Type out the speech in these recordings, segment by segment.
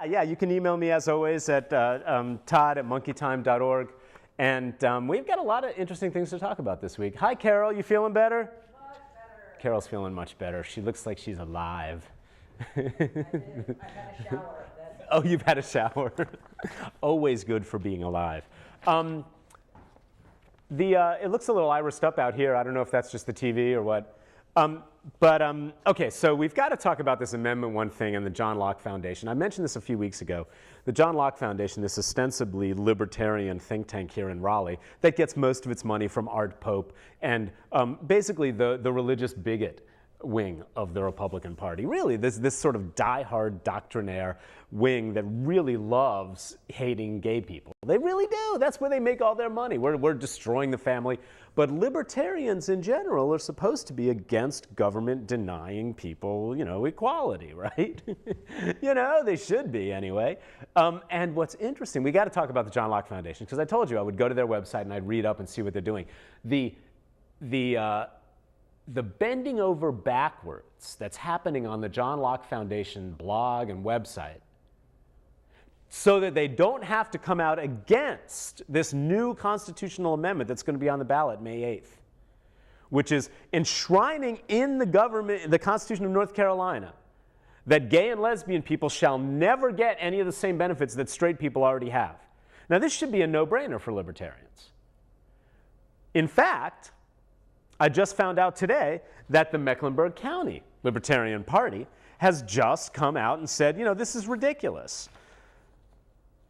Yeah, you can email me as always at todd@monkeytime.org. And we've got a lot of interesting things to talk about this week. Hi, Carol. You feeling better? Much better. Carol's feeling much better. She looks like she's alive. I did. I had a shower. Oh, you've had a shower. Always good for being alive. It looks a little irised up out here. I don't know if that's just the TV or what. Okay, so we've got to talk about this Amendment 1 thing and the John Locke Foundation. I mentioned this a few weeks ago. The John Locke Foundation, this ostensibly libertarian think tank here in Raleigh that gets most of its money from Art Pope and basically the religious bigot wing of the Republican Party. Really, this sort of diehard doctrinaire wing that really loves hating gay people. They really do. That's where they make all their money. We're destroying the family. But libertarians in general are supposed to be against government denying people, equality, right? They should be anyway. And what's interesting, we got to talk about the John Locke Foundation, because I told you I would go to their website and I'd read up and see what they're doing. The bending over backwards that's happening on the John Locke Foundation blog and website so that they don't have to come out against this new constitutional amendment that's going to be on the ballot May 8th, which is enshrining in the Constitution of North Carolina that gay and lesbian people shall never get any of the same benefits that straight people already have. Now, this should be a no-brainer for libertarians. In fact, I just found out today that the Mecklenburg County Libertarian Party has just come out and said, this is ridiculous.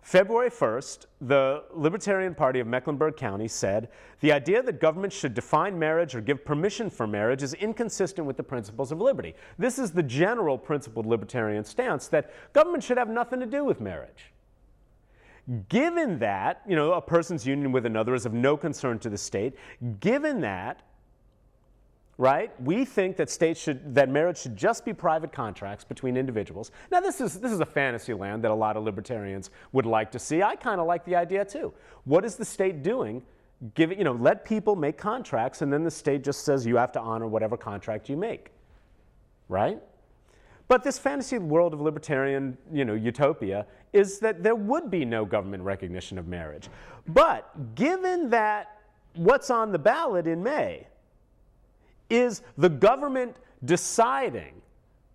February 1st, the Libertarian Party of Mecklenburg County said, the idea that government should define marriage or give permission for marriage is inconsistent with the principles of liberty. This is the general principled libertarian stance that government should have nothing to do with marriage. Given that, a person's union with another is of no concern to the state, given that, right? We think that marriage should just be private contracts between individuals. Now, this is a fantasy land that a lot of libertarians would like to see. I kind of like the idea too. What is the state doing? Let people make contracts, and then the state just says you have to honor whatever contract you make, right? But this fantasy world of libertarian, utopia is that there would be no government recognition of marriage. But given that what's on the ballot in May is the government deciding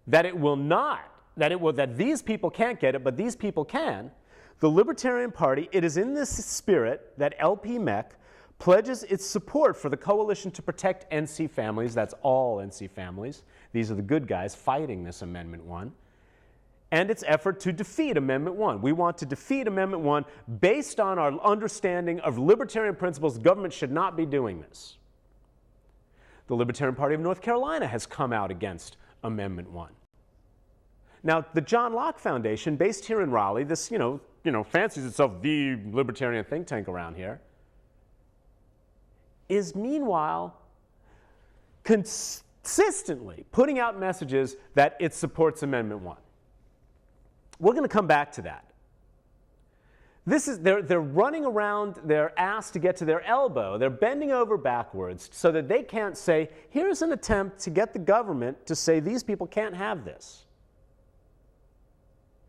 that that these people can't get it, but these people can, the Libertarian Party, it is in this spirit that LP MEC pledges its support for the Coalition to Protect NC Families, that's all NC families, these are the good guys fighting this Amendment 1, and its effort to defeat Amendment 1. We want to defeat Amendment 1 based on our understanding of libertarian principles. Government should not be doing this. The Libertarian Party of North Carolina has come out against Amendment 1. Now, the John Locke Foundation, based here in Raleigh, this, fancies itself the libertarian think tank around here, is meanwhile consistently putting out messages that it supports Amendment 1. We're going to come back to that. They're running around their ass to get to their elbow. They're bending over backwards so that they can't say, here's an attempt to get the government to say these people can't have this,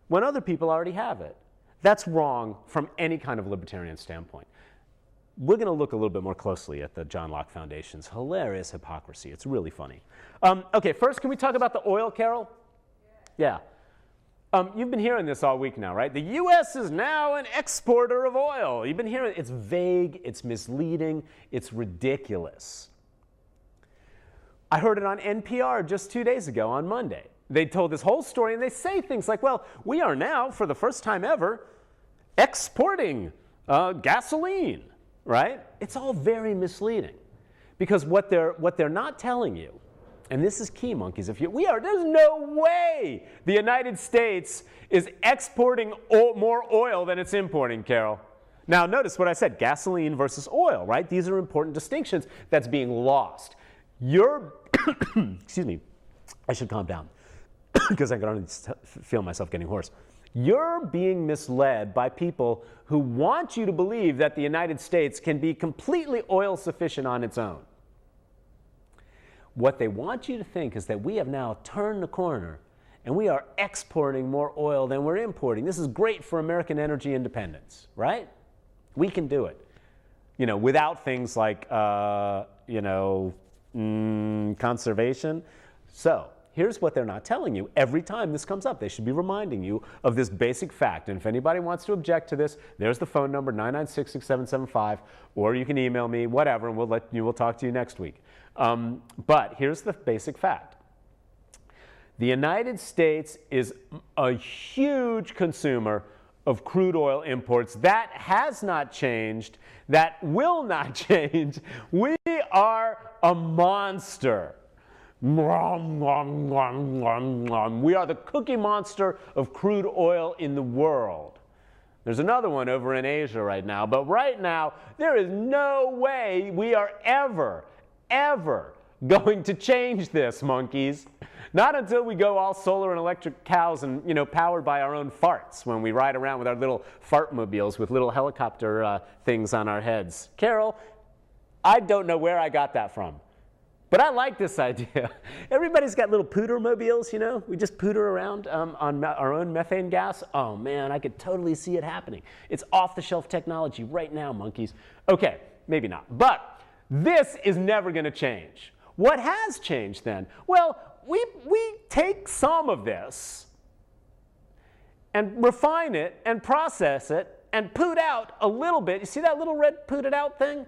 when other people already have it. That's wrong from any kind of libertarian standpoint. We're going to look a little bit more closely at the John Locke Foundation's hilarious hypocrisy. It's really funny. Okay, first, can we talk about the oil, Carol? Yeah. You've been hearing this all week now, right? The U.S. is now an exporter of oil. You've been hearing it. It's vague, it's misleading, it's ridiculous. I heard it on NPR just 2 days ago on Monday. They told this whole story, and they say things like, well, we are now, for the first time ever, exporting gasoline, right? It's all very misleading. Because what they're not telling you, and this is key, monkeys, there's no way the United States is exporting more oil than it's importing, Carol. Now, notice what I said, gasoline versus oil, right? These are important distinctions that's being lost. Excuse me, I should calm down because I can already feel myself getting hoarse. You're being misled by people who want you to believe that the United States can be completely oil sufficient on its own. What they want you to think is that we have now turned the corner and we are exporting more oil than we're importing. This is great for American energy independence, right? We can do it. Without things like, conservation. So here's what they're not telling you. Every time this comes up, they should be reminding you of this basic fact. And if anybody wants to object to this, there's the phone number, 996-6775, or you can email me, whatever, and we'll talk to you next week. But here's the basic fact. The United States is a huge consumer of crude oil imports. That has not changed. That will not change. We are a monster. We are the Cookie Monster of crude oil in the world. There's another one over in Asia right now, but right now there is no way we are ever going to change this, monkeys. Not until we go all solar and electric cows and, powered by our own farts when we ride around with our little fart mobiles with little helicopter things on our heads. Carol, I don't know where I got that from, but I like this idea. Everybody's got little pooter mobiles, We just pooter around on our own methane gas. Oh, man, I could totally see it happening. It's off-the-shelf technology right now, monkeys. Okay, maybe not, but this is never going to change. What has changed then? Well, we take some of this and refine it and process it and poot out a little bit. You see that little red pooted out thing?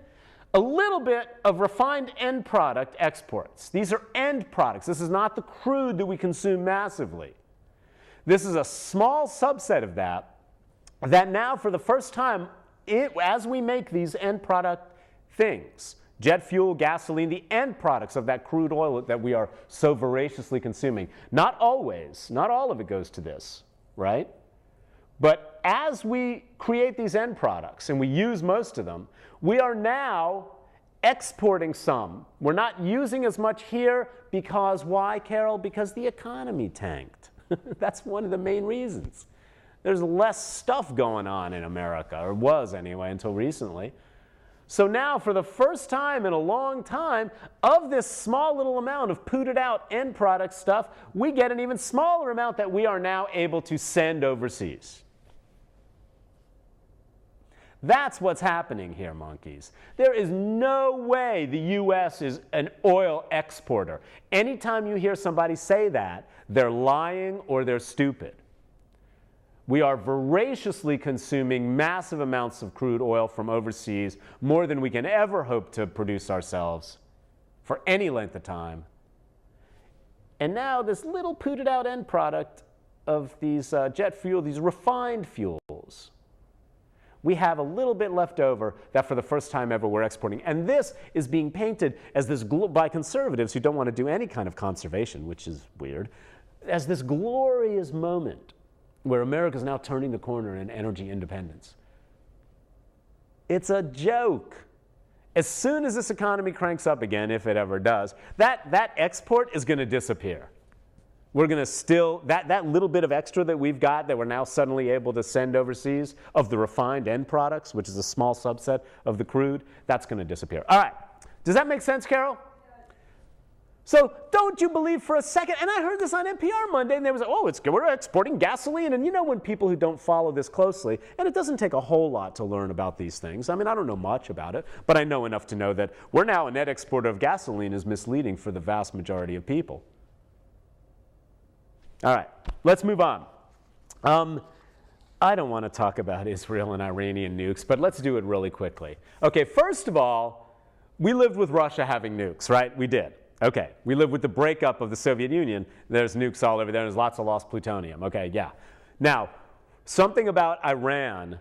A little bit of refined end product exports. These are end products. This is not the crude that we consume massively. This is a small subset of that now for the first time, as we make these end product things, jet fuel, gasoline, the end products of that crude oil that we are so voraciously consuming. Not always, not all of it goes to this, right? But as we create these end products, and we use most of them, we are now exporting some. We're not using as much here because why, Carol? Because the economy tanked. That's one of the main reasons. There's less stuff going on in America, or was anyway until recently. So now, for the first time in a long time, of this small little amount of pooted out end product stuff, we get an even smaller amount that we are now able to send overseas. That's what's happening here, monkeys. There is no way the U.S. is an oil exporter. Anytime you hear somebody say that, they're lying or they're stupid. We are voraciously consuming massive amounts of crude oil from overseas, more than we can ever hope to produce ourselves for any length of time. And now this little pooted out end product of these jet fuel, these refined fuels, we have a little bit left over that for the first time ever we're exporting. And this is being painted as this, by conservatives who don't want to do any kind of conservation, which is weird, as this glorious moment where America is now turning the corner in energy independence. It's a joke. As soon as this economy cranks up again, if it ever does, that export is going to disappear. We're going to still, that little bit of extra that we've got that we're now suddenly able to send overseas of the refined end products, which is a small subset of the crude, that's going to disappear. All right. Does that make sense, Carol? So don't you believe for a second, and I heard this on NPR Monday, and they was like, oh, we're exporting gasoline. And when people who don't follow this closely, and it doesn't take a whole lot to learn about these things. I mean, I don't know much about it, but I know enough to know that we're now a net exporter of gasoline is misleading for the vast majority of people. All right, let's move on. I don't want to talk about Israel and Iranian nukes, but let's do it really quickly. Okay, first of all, we lived with Russia having nukes, right? We did. Okay, we lived with the breakup of the Soviet Union. There's nukes all over there. There's lots of lost plutonium. Okay, yeah. Now, something about Iran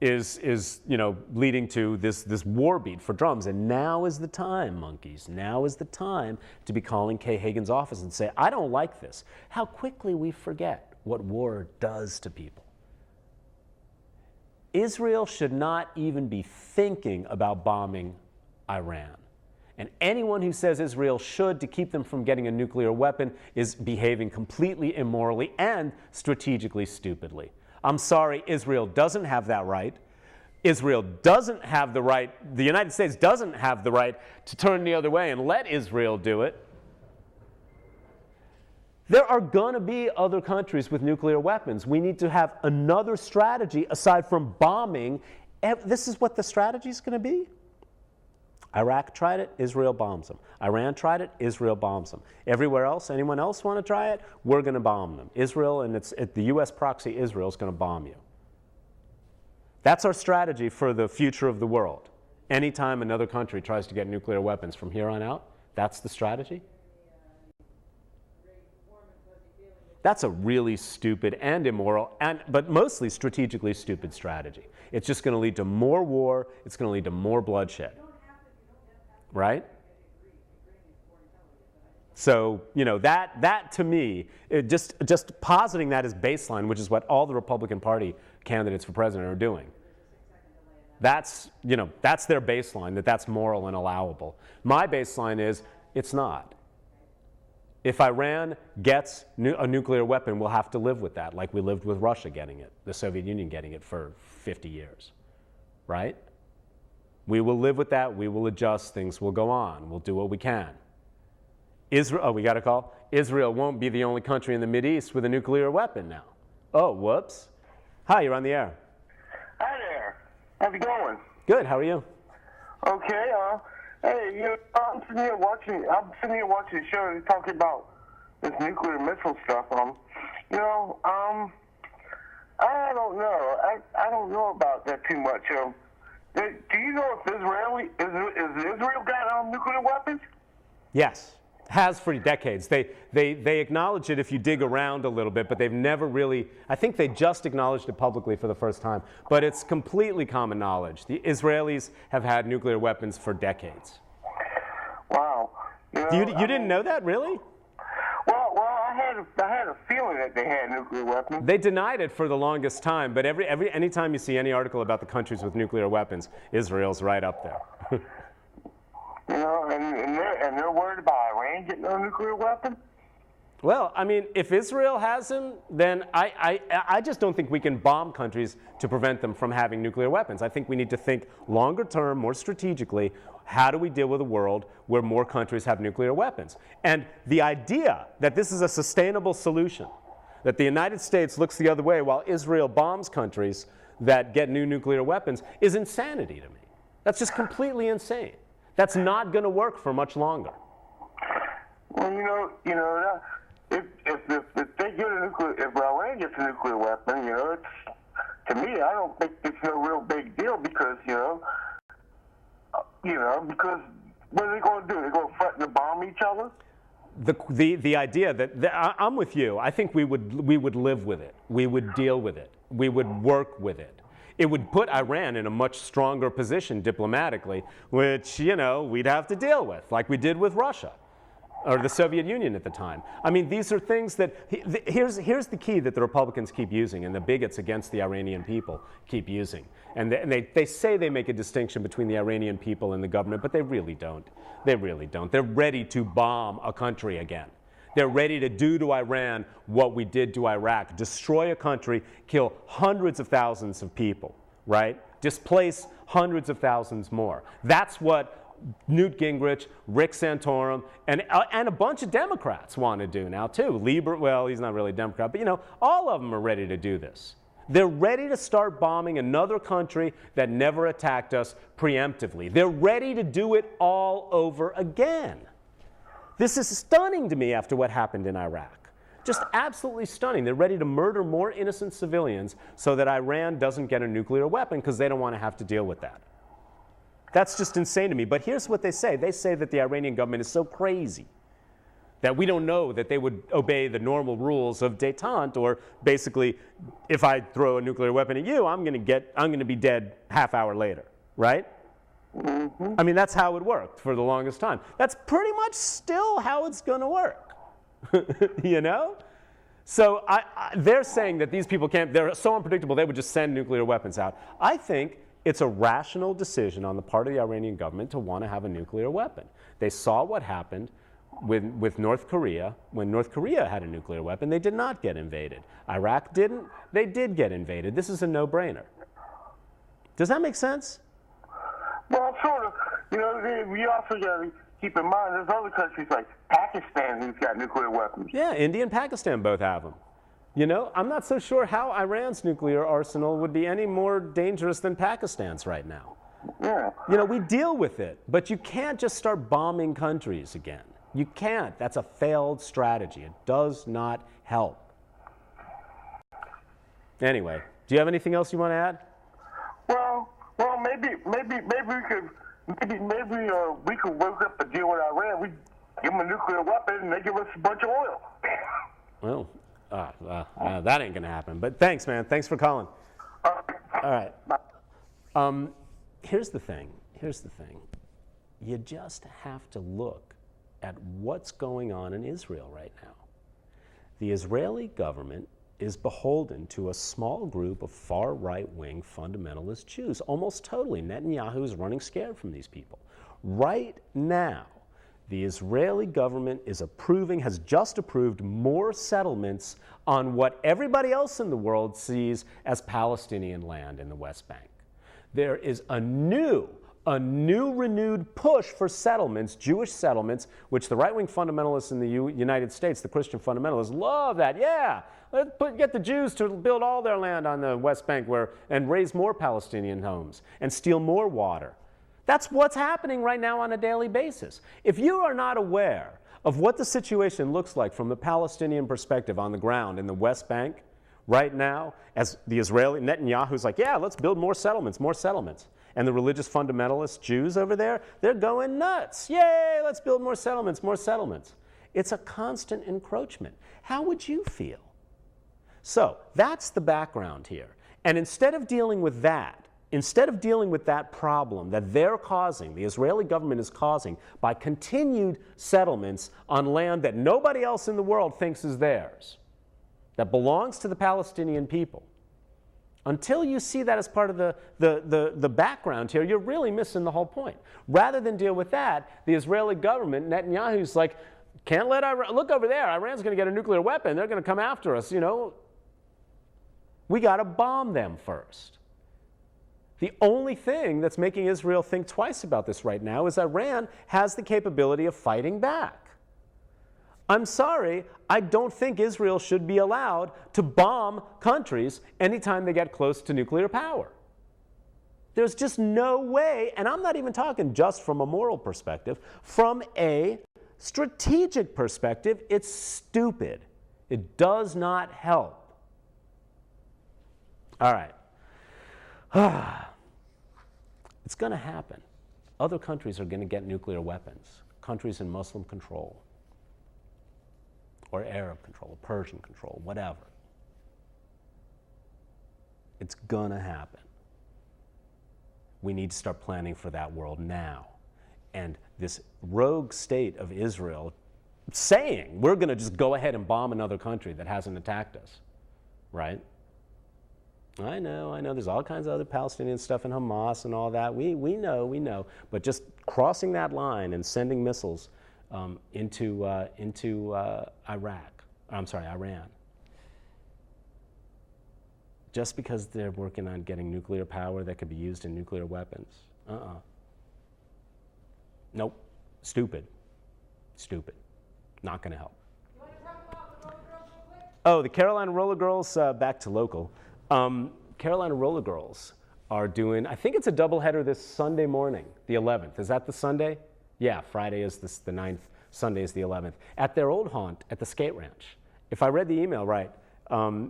is leading to this war beat for drums. And now is the time, monkeys. Now is the time to be calling Kay Hagan's office and say, I don't like this. How quickly we forget what war does to people. Israel should not even be thinking about bombing Iran. And anyone who says Israel should to keep them from getting a nuclear weapon is behaving completely immorally and strategically stupidly. I'm sorry, Israel doesn't have that right. Israel doesn't have the right, the United States doesn't have the right to turn the other way and let Israel do it. There are going to be other countries with nuclear weapons. We need to have another strategy aside from bombing. This is what the strategy is going to be. Iraq tried it, Israel bombs them. Iran tried it, Israel bombs them. Everywhere else, anyone else want to try it? We're going to bomb them. Israel and the U.S. proxy Israel is going to bomb you. That's our strategy for the future of the world. Anytime another country tries to get nuclear weapons from here on out, that's the strategy. That's a really stupid and immoral, but mostly strategically stupid strategy. It's just going to lead to more war. It's going to lead to more bloodshed. Right? So, that to me, just positing that as baseline, which is what all the Republican Party candidates for president are doing. That's their baseline, that's moral and allowable. My baseline is it's not. If Iran gets a nuclear weapon, we'll have to live with that, like we lived with Russia getting it, the Soviet Union getting it for 50 years, right? We will live with that. We will adjust. Things will go on. We'll do what we can. We got a call. Israel won't be the only country in the Mideast with a nuclear weapon now. Oh, whoops. Hi, you're on the air. Hi there. How's it going? Good. How are you? Okay. Hey, I'm sitting here watching the show and talking about this nuclear missile stuff. I don't know. I don't know about that too much. Do you know if Israel got nuclear weapons? Yes, has for decades. They acknowledge it if you dig around a little bit, but they've never really. I think they just acknowledged it publicly for the first time. But it's completely common knowledge. The Israelis have had nuclear weapons for decades. Wow. You didn't know that, really? Well, I had a feeling that they had nuclear weapons. They denied it for the longest time, but anytime you see any article about the countries with nuclear weapons, Israel's right up there. And they're worried about Iran getting a nuclear weapon? Well, I mean, if Israel has them, then I just don't think we can bomb countries to prevent them from having nuclear weapons. I think we need to think longer term, more strategically. How do we deal with a world where more countries have nuclear weapons? And the idea that this is a sustainable solution, that the United States looks the other way while Israel bombs countries that get new nuclear weapons, is insanity to me. That's just completely insane. That's not going to work for much longer. Well, if they get if Iran gets a nuclear weapon, it's, to me, I don't think it's no real big deal because because what are they going to do? They're going to threaten to bomb each other? The idea that I'm with you. I think we would live with it. We would deal with it. We would work with it. It would put Iran in a much stronger position diplomatically, which we'd have to deal with, like we did with Russia or the Soviet Union at the time. I mean, these are things that here's the key that the Republicans keep using and the bigots against the Iranian people keep using. And they say they make a distinction between the Iranian people and the government, but they really don't. They really don't. They're ready to bomb a country again. They're ready to do to Iran what we did to Iraq, destroy a country, kill hundreds of thousands of people, right? Displace hundreds of thousands more. That's what Newt Gingrich, Rick Santorum, and a bunch of Democrats want to do now too. Well, he's not really a Democrat, but all of them are ready to do this. They're ready to start bombing another country that never attacked us preemptively. They're ready to do it all over again. This is stunning to me after what happened in Iraq. Just absolutely stunning. They're ready to murder more innocent civilians so that Iran doesn't get a nuclear weapon because they don't want to have to deal with that. That's just insane to me. But here's what they say. They say that the Iranian government is so crazy that we don't know that they would obey the normal rules of détente, or basically, if I throw a nuclear weapon at you, I'm going to be dead half hour later, right? Mm-hmm. I mean, that's how it worked for the longest time. That's pretty much still how it's going to work, So they're saying that these people they're so unpredictable, they would just send nuclear weapons out. I think it's a rational decision on the part of the Iranian government to want to have a nuclear weapon. They saw what happened with North Korea. When North Korea had a nuclear weapon, they did not get invaded. Iraq didn't. They did get invaded. This is a no-brainer. Does that make sense? Well, sort of. We also got to keep in mind there's other countries like Pakistan who's got nuclear weapons. Yeah, India and Pakistan both have them. You know, I'm not so sure how Iran's nuclear arsenal would be any more dangerous than Pakistan's right now. Yeah. You know, we deal with it, but you can't just start bombing countries again. You can't. That's a failed strategy. It does not help. Anyway, do you have anything else you want to add? Well, maybe we could work up a deal with Iran. We give them a nuclear weapon and they give us a bunch of oil. Well, that ain't gonna happen. But thanks, man. Thanks for calling. All right. Here's the thing. You just have to look at what's going on in Israel right now. The Israeli government is beholden to a small group of far right-wing fundamentalist Jews, almost totally. Netanyahu is running scared from these people. Right now, the Israeli government has just approved more settlements on what everybody else in the world sees as Palestinian land in the West Bank. There is a new renewed push for settlements, Jewish settlements, which the right-wing fundamentalists in the United States, the Christian fundamentalists, love that. Yeah, get the Jews to build all their land on the West Bank and raise more Palestinian homes and steal more water. That's what's happening right now on a daily basis. If you are not aware of what the situation looks like from the Palestinian perspective on the ground in the West Bank right now, as the Israeli Netanyahu's like, yeah, let's build more settlements. And the religious fundamentalist Jews over there, they're going nuts. Yay, let's build more settlements. It's a constant encroachment. How would you feel? So that's the background here. And instead of dealing with that problem that they're causing, the Israeli government is causing by continued settlements on land that nobody else in the world thinks is theirs, that belongs to the Palestinian people, until you see that as part of the background here, you're really missing the whole point. Rather than deal with that, the Israeli government, Netanyahu's like, can't let Iran, look over there, Iran's going to get a nuclear weapon, they're going to come after us, you know. We got to bomb them first. The only thing that's making Israel think twice about this right now is Iran has the capability of fighting back. I'm sorry, I don't think Israel should be allowed to bomb countries anytime they get close to nuclear power. There's just no way, and I'm not even talking just from a moral perspective, from a strategic perspective, it's stupid. It does not help. All right. It's going to happen. Other countries are going to get nuclear weapons, countries in Muslim control, or Arab control, or Persian control, whatever. It's gonna happen. We need to start planning for that world now. And this rogue state of Israel saying, we're gonna just go ahead and bomb another country that hasn't attacked us, right? I know, there's all kinds of other Palestinian stuff in Hamas and all that. We know. But just crossing that line and sending missiles into Iran. Just because they're working on getting nuclear power that could be used in nuclear weapons. Nope. Stupid. Not going to help. You want to talk about the roller girls real quick? Oh, the Carolina Roller Girls, back to local. Carolina Roller Girls are doing, I think it's a doubleheader this Sunday morning, the 11th. Is that the Sunday? Yeah, Friday is the 9th, Sunday is the 11th. At their old haunt at the skate ranch. If I read the email right,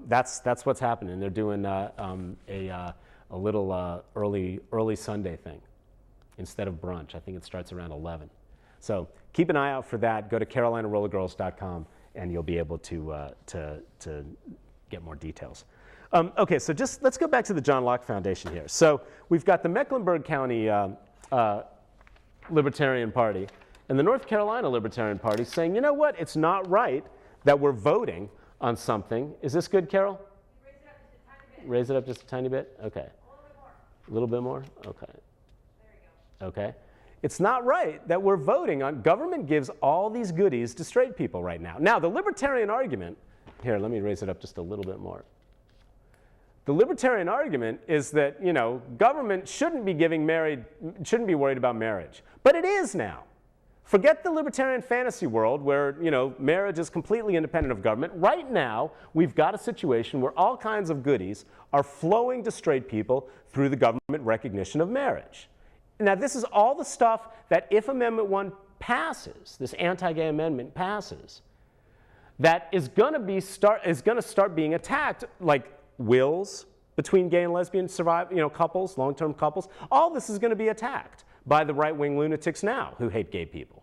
that's what's happening. They're doing a little early Sunday thing instead of brunch. I think it starts around 11. So keep an eye out for that. Go to carolinarollergirls.com and you'll be able to get more details. Okay, so just let's go back to the John Locke Foundation here. So we've got the Mecklenburg County Libertarian Party and the North Carolina Libertarian Party saying, you know what, it's not right that we're voting on something. Is this good, Carol? Raise it up just a tiny bit. Okay. A little bit more? Okay. There you go. Okay. It's not right that we're voting on, government gives all these goodies to straight people right now. Now, the libertarian argument, here, let me raise it up just a little bit more. The libertarian argument is that, you know, government shouldn't be worried about marriage. But it is now. Forget the libertarian fantasy world where, marriage is completely independent of government. Right now, we've got a situation where all kinds of goodies are flowing to straight people through the government recognition of marriage. Now, this is all the stuff that if Amendment 1 passes, this anti-gay amendment passes, that is going to start being attacked, like wills between gay and lesbian couples, long-term couples. All this is going to be attacked by the right-wing lunatics now who hate gay people.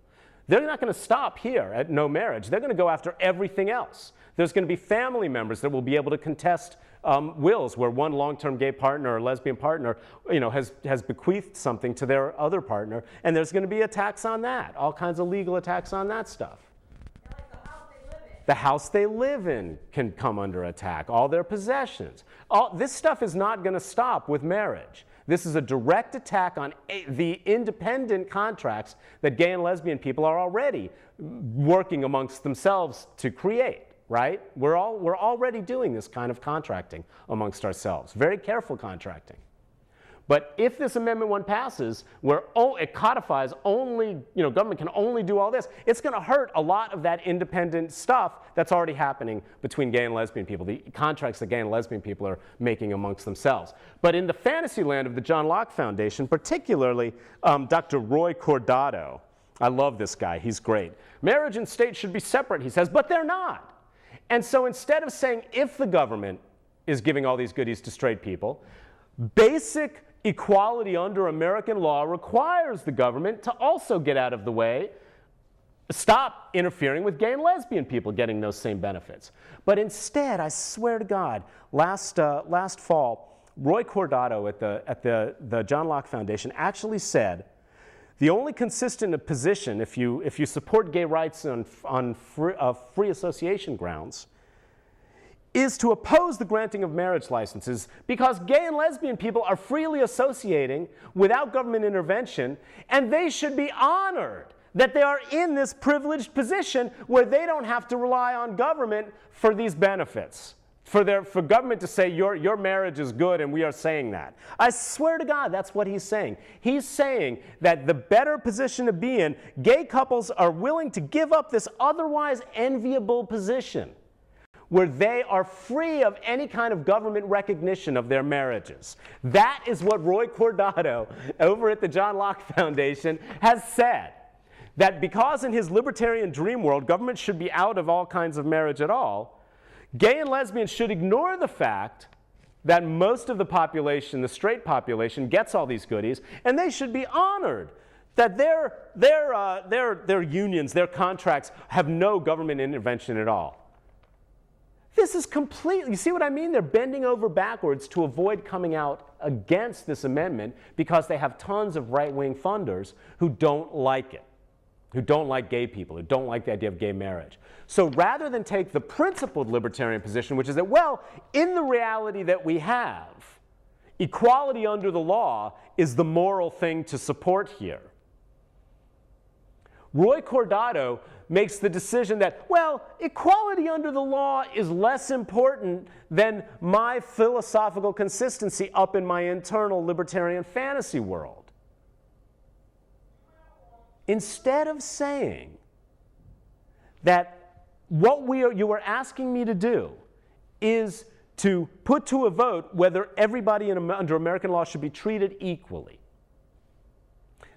They're not going to stop here at no marriage. They're going to go after everything else. There's going to be family members that will be able to contest wills where one long-term gay partner or lesbian partner, has bequeathed something to their other partner, and there's going to be attacks on that, all kinds of legal attacks on that stuff. The house they live in can come under attack, all their possessions. This stuff is not going to stop with marriage. This is a direct attack on the independent contracts that gay and lesbian people are already working amongst themselves to create, right? We're already doing this kind of contracting amongst ourselves, very careful contracting. But if this Amendment 1 passes, where it codifies only, government can only do all this, it's going to hurt a lot of that independent stuff that's already happening between gay and lesbian people, the contracts that gay and lesbian people are making amongst themselves. But in the fantasy land of the John Locke Foundation, particularly Dr. Roy Cordato, I love this guy, he's great. Marriage and state should be separate, he says, but they're not. And so instead of saying if the government is giving all these goodies to straight people, basic equality under American law requires the government to also get out of the way, stop interfering with gay and lesbian people getting those same benefits. But instead, I swear to God, last fall, Roy Cordato at the John Locke Foundation actually said, the only consistent position, if you support gay rights on free association grounds, is to oppose the granting of marriage licenses because gay and lesbian people are freely associating without government intervention, and they should be honored that they are in this privileged position where they don't have to rely on government for these benefits, for government to say your marriage is good and we are saying that. I swear to God, that's what he's saying. He's saying that the better position to be in, gay couples are willing to give up this otherwise enviable position where they are free of any kind of government recognition of their marriages. That is what Roy Cordato over at the John Locke Foundation has said. That because in his libertarian dream world, government should be out of all kinds of marriage at all, gay and lesbians should ignore the fact that most of the population, the straight population, gets all these goodies, and they should be honored that their unions, their contracts have no government intervention at all. This is completely, you see what I mean? They're bending over backwards to avoid coming out against this amendment because they have tons of right-wing funders who don't like it, who don't like gay people, who don't like the idea of gay marriage. So rather than take the principled libertarian position, which is that, well, in the reality that we have, equality under the law is the moral thing to support here. Roy Cordato makes the decision that, well, equality under the law is less important than my philosophical consistency up in my internal libertarian fantasy world. Instead of saying that what you are asking me to do is to put to a vote whether everybody under American law should be treated equally.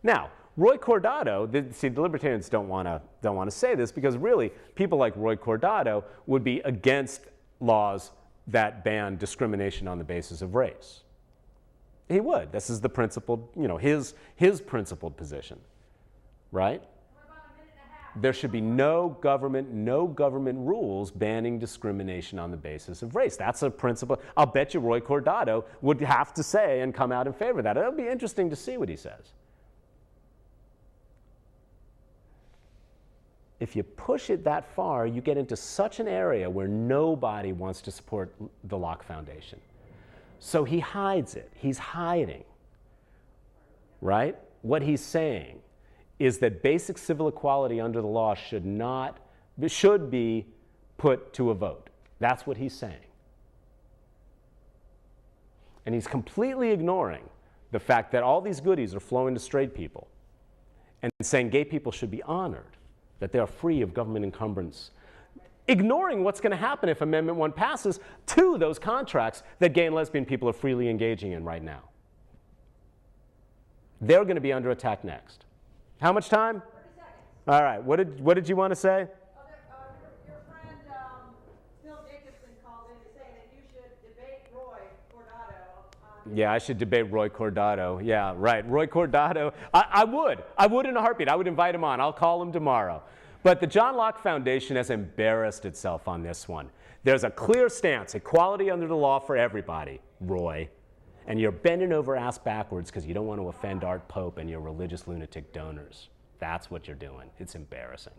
Now, Roy Cordato, the libertarians don't want to say this because really people like Roy Cordato would be against laws that ban discrimination on the basis of race. He would. This is the principled, his principled position, right? There should be no government rules banning discrimination on the basis of race. That's a principle. I'll bet you Roy Cordato would have to say and come out in favor of that. It'll be interesting to see what he says. If you push it that far, you get into such an area where nobody wants to support the Locke Foundation. So he hides it. He's hiding, right? What he's saying is that basic civil equality under the law should be put to a vote. That's what he's saying. And he's completely ignoring the fact that all these goodies are flowing to straight people. and saying gay people should be honored, that they are free of government encumbrance, ignoring what's going to happen if Amendment 1 passes to those contracts that gay and lesbian people are freely engaging in right now. They're going to be under attack next. How much time? 30 seconds. All right. What did you want to say? Your friend Bill Jacobson called in to say that you should debate Roy Cordato. Yeah, I should debate Roy Cordato. Yeah, right. Roy Cordato. I would. I would in a heartbeat. I would invite him on. I'll call him tomorrow. But the John Locke Foundation has embarrassed itself on this one. There's a clear stance, equality under the law for everybody, Roy. And you're bending over ass backwards because you don't want to offend Art Pope and your religious lunatic donors. That's what you're doing. It's embarrassing.